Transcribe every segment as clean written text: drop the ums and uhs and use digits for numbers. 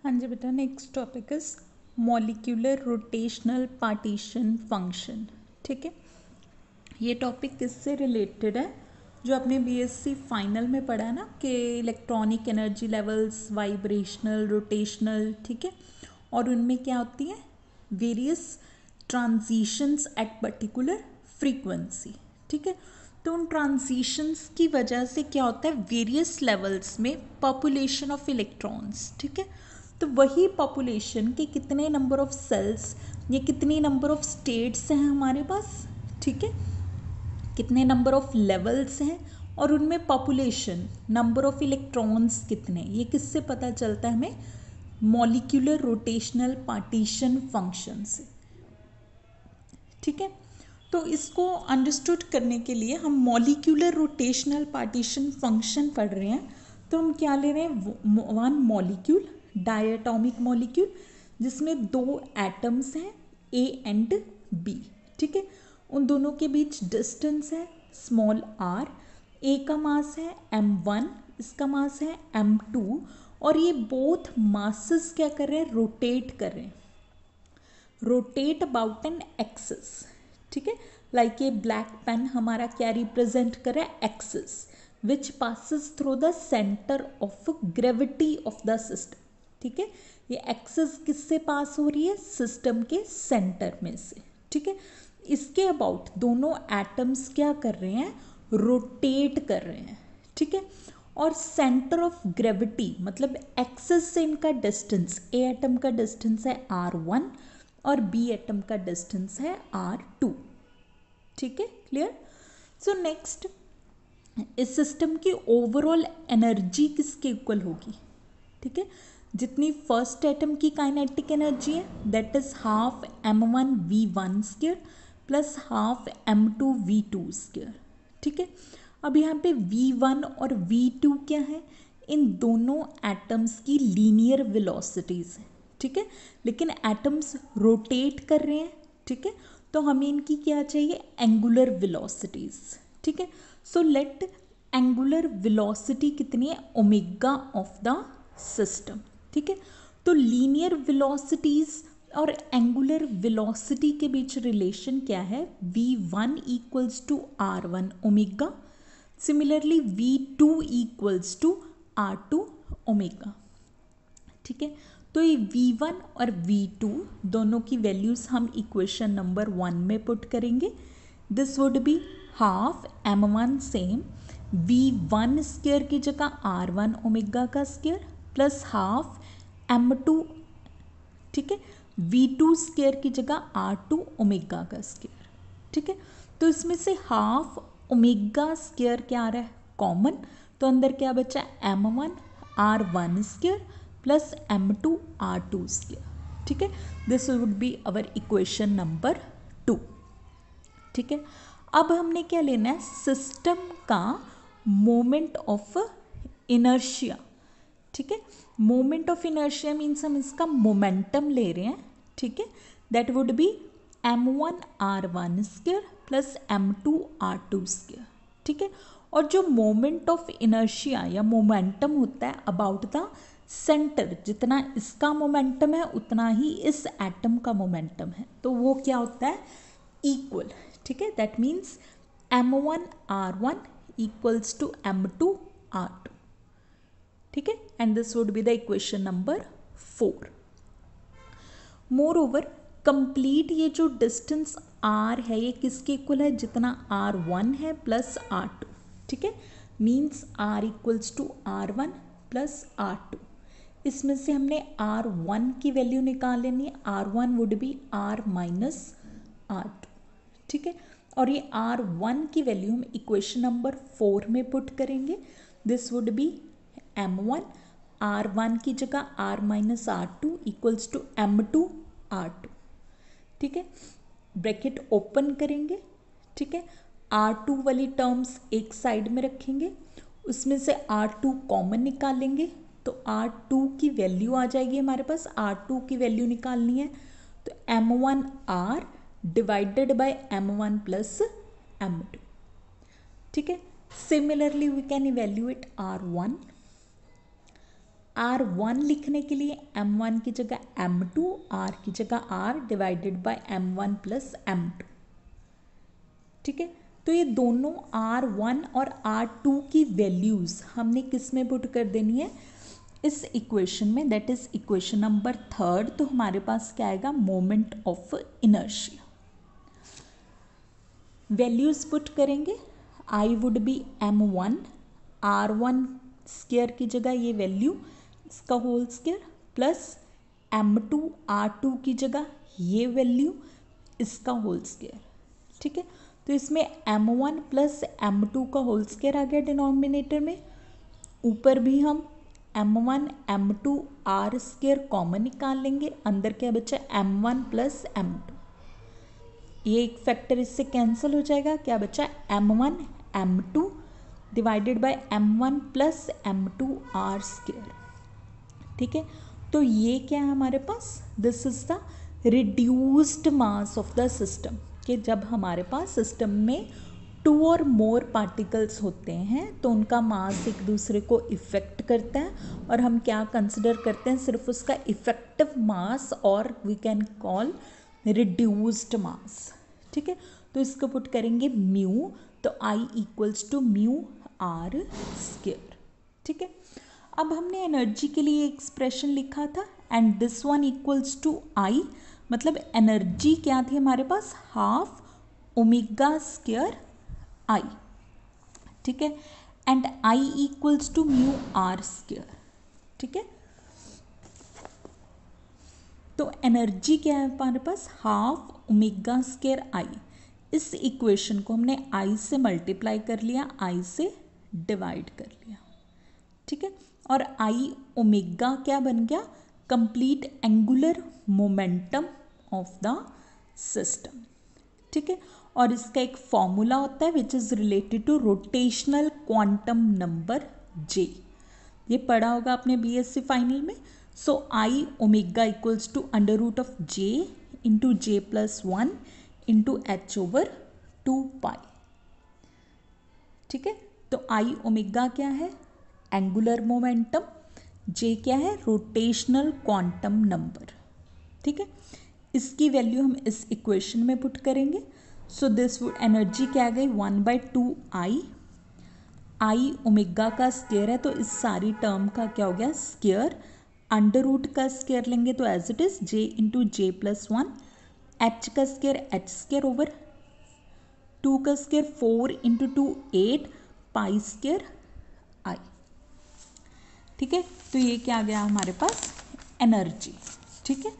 हाँ जी बेटा, next topic is molecular rotational partition function. ठीक है, ये टॉपिक किससे रिलेटेड है? जो आपने बीएससी फाइनल में पढ़ा है ना कि electronic energy levels, vibrational, rotational. ठीक है, और उनमें क्या होती है? Various transitions at particular frequency. ठीक है, तो उन ट्रांजिशंस की वजह से क्या होता है? वेरियस लेवल्स में पॉपुलेशन ऑफ इलेक्ट्रॉन्स। ठीक है, तो वही पॉपुलेशन के कितने नंबर ऑफ सेल्स या कितनी नंबर ऑफ स्टेट्स हैं हमारे पास। ठीक है, कितने नंबर ऑफ लेवल्स हैं और उनमें पॉपुलेशन, नंबर ऑफ इलेक्ट्रॉन्स कितने, ये किससे पता चलता है हमें? मॉलिक्यूलर रोटेशनल पार्टीशन फंक्शन से। ठीक है, तो इसको अंडरस्टूड करने के लिए हम मॉलिक्यूलर रोटेशनल पार्टीशन फंक्शन पढ़ रहे हैं। तो हम क्या ले रहे हैं? वन मॉलिक्यूल, डायटॉमिक मॉलिक्यूल, जिसमें दो एटम्स हैं ए एंड बी। ठीक है, उन दोनों के बीच डिस्टेंस है स्मॉल आर। ए का मास है m1, इसका मास है m2, और ये बोथ मासेस क्या कर रहे हैं? रोटेट कर रहे हैं, रोटेट अबाउट एन एक्सिस। ठीक है, लाइक ये ब्लैक पेन हमारा क्या रिप्रेजेंट कर रहा है? Axis which passes through the centre of gravity of the system. ठीक है, ये एक्सिस किससे पास हो रही है? सिस्टम के सेंटर में से। ठीक है, इसके अबाउट दोनों एटम्स क्या कर रहे हैं? रोटेट कर रहे हैं। ठीक है, और सेंटर ऑफ ग्रेविटी मतलब एक्सिस से इनका डिस्टेंस, ए एटम का डिस्टेंस है r1 और बी एटम का डिस्टेंस है r2। ठीक है, क्लियर? सो नेक्स्ट, इस सिस्टम की ओवरऑल एनर्जी किसके इक्वल होगी? ठीक है, जितनी फर्स्ट एटम की काइनेटिक एनर्जी है that is half m1v1 square plus half m2v2 square. ठीक है, अब यहाँ पे v1 और v2 क्या है? इन दोनों एटम्स की लीनियर वेलोसिटीज है। ठीक है, लेकिन एटम्स रोटेट कर रहे हैं। ठीक है, तो हमें इनकी क्या चाहिए? Angular velocities. ठीक है, सो लेट एंगुलर वेलोसिटी कितनी है? Omega of the system. ठीक है, तो लीनियर वेलोसिटीज और एंगुलर वेलोसिटी के बीच रिलेशन क्या है? v1 equals to r1 omega, similarly v2 equals to r2 omega. ठीक है, तो ये v1 और v2 दोनों की वैल्यूज हम इक्वेशन नंबर 1 में पुट करेंगे। This would be half m1 same v1 square की जगह r1 ओमेगा का स्क्वायर प्लस हाफ m2। ठीक है, v2 स्क्वायर की जगह r2 ओमेगा का स्क्वायर। ठीक है, तो इसमें से हाफ ओमेगा स्क्वायर क्या आ रहा है? कॉमन, तो अंदर क्या बचा? m1 r1 square plus m2 r2 square. ठीक है, this would be our equation number 2। ठीक है, अब हमने क्या लेना है? सिस्टम का मोमेंट ऑफ इनर्शिया। ठीक है, मोमेंट ऑफ इनर्शिया मीन्स हम इसका मोमेंटम ले रहे हैं। ठीक है, that would B m1 r1 square plus m2 r2 square. ठीक है, और जो मोमेंट ऑफ इनर्शिया या मोमेंटम होता है अबाउट द सेंटर, जितना इसका मोमेंटम है उतना ही इस एटम का मोमेंटम है, तो वो क्या होता है? इक्वल। ठीक है, that means m1 r1 equals to m2 r2। ठीक है, and this would be the equation number 4। More over complete ये जो डिस्टेंस r है ये किसके इक्वल है? जितना r1 है प्लस r2। ठीक है, means r equals to r1 plus r2। इसमें से हमने r1 की वैल्यू निकाल लेनी है। r1 would be r minus r2। ठीक है, और ये r1 की वैल्यू हम इक्वेशन नंबर 4 में पुट करेंगे। This would be m1 r1 की जगह r minus r2 equals to m2 r2। ठीक है, ब्रैकेट ओपन करेंगे। ठीक है, r2 वाली टर्म्स एक साइड में रखेंगे, उसमें से r2 कॉमन निकालेंगे, तो r2 की वैल्यू आ जाएगी हमारे पास। r2 की वैल्यू निकालनी है तो m1 r divided by m1 plus m2। ठीक है, similarly we can evaluate r1। R1 लिखने के लिए M1 की जगह M2, R की जगह R divided by M1 plus M2। ठीक है, तो ये दोनों R1 और R2 की वैल्यूज़ हमने किस में पुट कर देनी है, इस इक्वेशन में, दैट इज इक्वेशन नंबर 3। तो हमारे पास क्या आएगा, moment of inertia. Values put करेंगे, I would be M1, R1 square की जगह ये वैल्यू इसका whole square plus M2 R2 की जगह ये वैल्यू इसका होल स्क्वायर। ठीक है, तो इसमें M1 प्लस M2 का होल स्क्वायर आ गया डिनोमिनेटर में, ऊपर भी हम M1 M2 R square common निकाल लेंगे, अंदर क्या बचा M1 प्लस M2, ये एक फैक्टर इससे कैंसिल हो जाएगा, क्या बचा M1 M2 divided by M1 plus M2 R square. ठीक है, तो ये क्या है हमारे पास, this is the reduced mass of the system, कि जब हमारे पास सिस्टम में 2 और मोर पार्टिकल्स होते हैं तो उनका मास एक दूसरे को इफेक्ट करता है और हम क्या कंसिडर करते हैं, सिर्फ उसका इफेक्टिव मास, और we can call reduced mass. ठीक है, तो इसको पुट करेंगे म्यू, तो I equals to mu R square. ठीक है, अब हमने एनर्जी के लिए एक्सप्रेशन लिखा था, and this one equals to I, मतलब एनर्जी क्या थी हमारे पास, हाफ ओमेगा स्क्वायर I। ठीक है, and I equals to mu R square. ठीक है, तो एनर्जी क्या है हमारे पास, हाफ ओमेगा स्क्वायर I। इस इक्वेशन को हमने I से मल्टीप्लाई कर लिया, I से डिवाइड कर लिया। ठीक है, और I ओमेगा क्या बन गया, complete angular momentum of the system. ठीक है, और इसका एक फॉर्मूला होता है which is related to rotational quantum number J, ये पढ़ा होगा आपने BSc फाइनल में। So I omega equals to under root of J into J plus 1 into H over 2 pi. ठीक है, तो I ओमेगा क्या है, एंगुलर मोमेंटम, J क्या है, रोटेशनल क्वांटम नंबर। ठीक है, इसकी वैल्यू हम इस इक्वेशन में पुट करेंगे। सो दिस वुड, एनर्जी क्या आ गई, 1/2 I ओमेगा का स्क्वायर है तो इस सारी टर्म का क्या हो गया, स्क्वायर, अंडर रूट का स्क्वायर लेंगे तो as it is J into J plus 1, H का स्क्वायर H स्क्वायर ओवर 2 का square 4 into 2 8 pi square I। ठीक है, तो ये क्या आ गया हमारे पास, एनर्जी। ठीक है,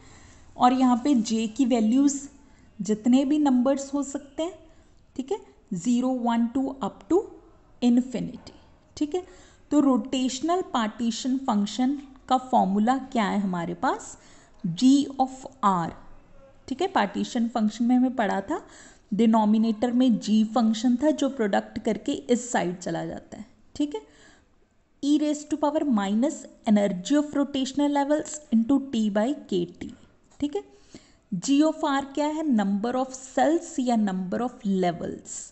और यहाँ पे J की वैल्यूज़ जितने भी नंबर्स हो सकते हैं, ठीक है, 0 1 2 अप टू इन्फिनिटी। ठीक है, तो रोटेशनल पार्टीशन फंक्शन का फॉर्मूला क्या है हमारे पास, G ऑफ R। ठीक है, पार्टीशन फंक्शन में हमें पढ़ा था, डिनोमिनेटर में G फंक्शन था जो प्रोडक्ट करके इस साइड चला जाता है। ठीक है, e raise to power minus energy of rotational levels into T by KT। ठीक है, G ऑफ R क्या है, नंबर ऑफ सेल्स या नंबर ऑफ लेवल्स,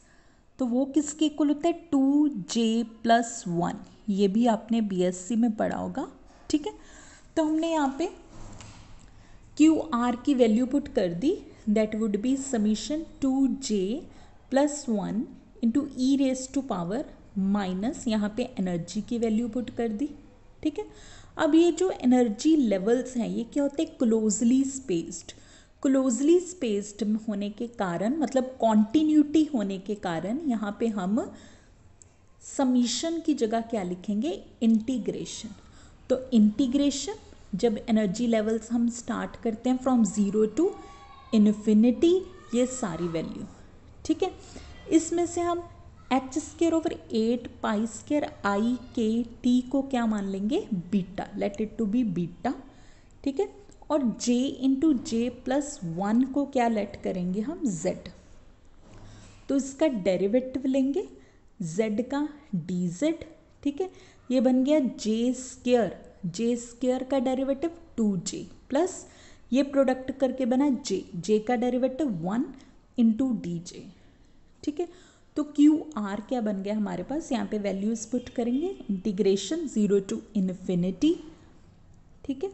तो वो किसके इक्वल होता है, 2J प्लस 1, ये भी आपने BSc में पढ़ा होगा। ठीक है, तो हमने यहाँ पे QR की वैल्यू पुट कर दी, that would be summation 2J plus 1 into e raise to power minus, यहाँ पे एनर्जी की वैल्यू पुट कर दी। ठीक है, अब ये जो एनर्जी लेवल्स हैं ये क्या होते हैं, क्लोजली स्पेस्ड। क्लोजली स्पेस्ड होने के कारण, मतलब कॉन्टिन्यूटी होने के कारण, यहाँ पे हम समीशन की जगह क्या लिखेंगे, इंटीग्रेशन। तो इंटीग्रेशन, जब एनर्जी लेवल्स हम स्टार्ट करते हैं फ्रॉम 0 टू इन्फिनिटी, ये सारी वैल्यू। ठीक है, इसमें से हम H square over 8 pi square I K T को क्या मान लेंगे, beta, let it to be beta. ठीक है, और J इंटू J प्लस 1 को क्या लेट करेंगे हम, Z। तो इसका डेरिवेटिव लेंगे Z का dz। ठीक है, ये बन गया J स्क्वायर का डेरिवेटिव 2J प्लस ये प्रोडक्ट करके बना J का डेरिवेटिव 1 इंटू DJ। ठीक है, तो QR क्या बन गया हमारे पास, यहाँ पे वैल्यूज पुट करेंगे, इंटीग्रेशन 0 टू इन्फिनिटी ठीक है।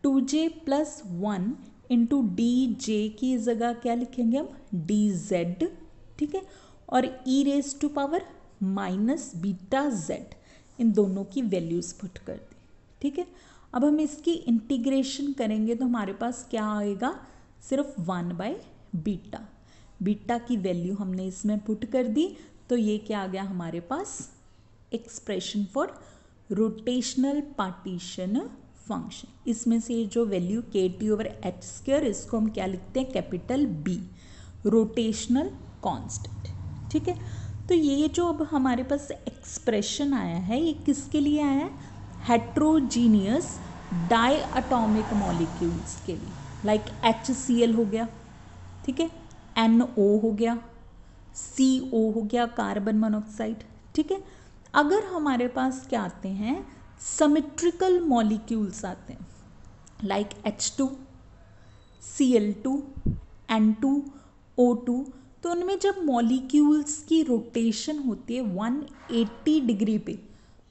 2j+1 इंटू डी जे की जगह क्या लिखेंगे हम, डी जेड, ठीक है। और e⁻⁻⁻βz इन दोनों की वैल्यूज पुट कर दी, ठीक है। अब हम इसकी इंटीग्रेशन करेंगे तो हमारे पास क्या आएगा, सिर्फ 1/β। बीटा की वैल्यू हमने इसमें पुट कर दी, तो ये क्या आ गया हमारे पास, expression for rotational partition function. इसमें से जो वैल्यू kT/h², इसको हम क्या लिखते हैं, कैपिटल B, रोटेशनल कांस्टेंट, ठीक है। तो ये जो अब हमारे पास एक्सप्रेशन आया है, ये किसके लिए आया है, हेट्रोजीनियस डायटोमिक मॉलिक्यूल्स के लिए, लाइक HCl हो गया, ठीक है, NO हो गया, CO हो गया, कार्बन मोनोऑक्साइड, ठीक है। अगर हमारे पास क्या आते हैं, सिमेट्रिकल मॉलिक्यूल्स आते हैं, like H2, Cl2, N2, O2, तो उनमें जब मॉलिक्यूल्स की रोटेशन होती है 180 डिग्री पे,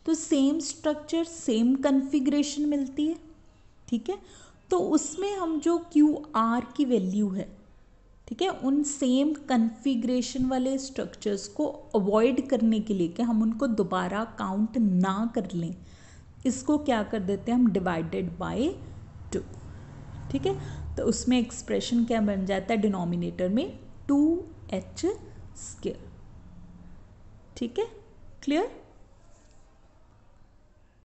तो सेम स्ट्रक्चर सेम कन्फिग्रेशन मिलती है, ठीक है। तो उसमें हम जो QR की वैल्यू है, ठीक है, उन सेम कन्फिग्रेशन वाले स्ट्रक्चर्स को अवॉइड करने के लिए कि हम उनको दोबारा काउंट ना कर लें, इसको क्या कर देते हैं हम, डिवाइडेड बाय 2, ठीक है। तो उसमें एक्सप्रेशन क्या बन जाता है, डिनोमिनेटर में 2h², ठीक है, क्लियर।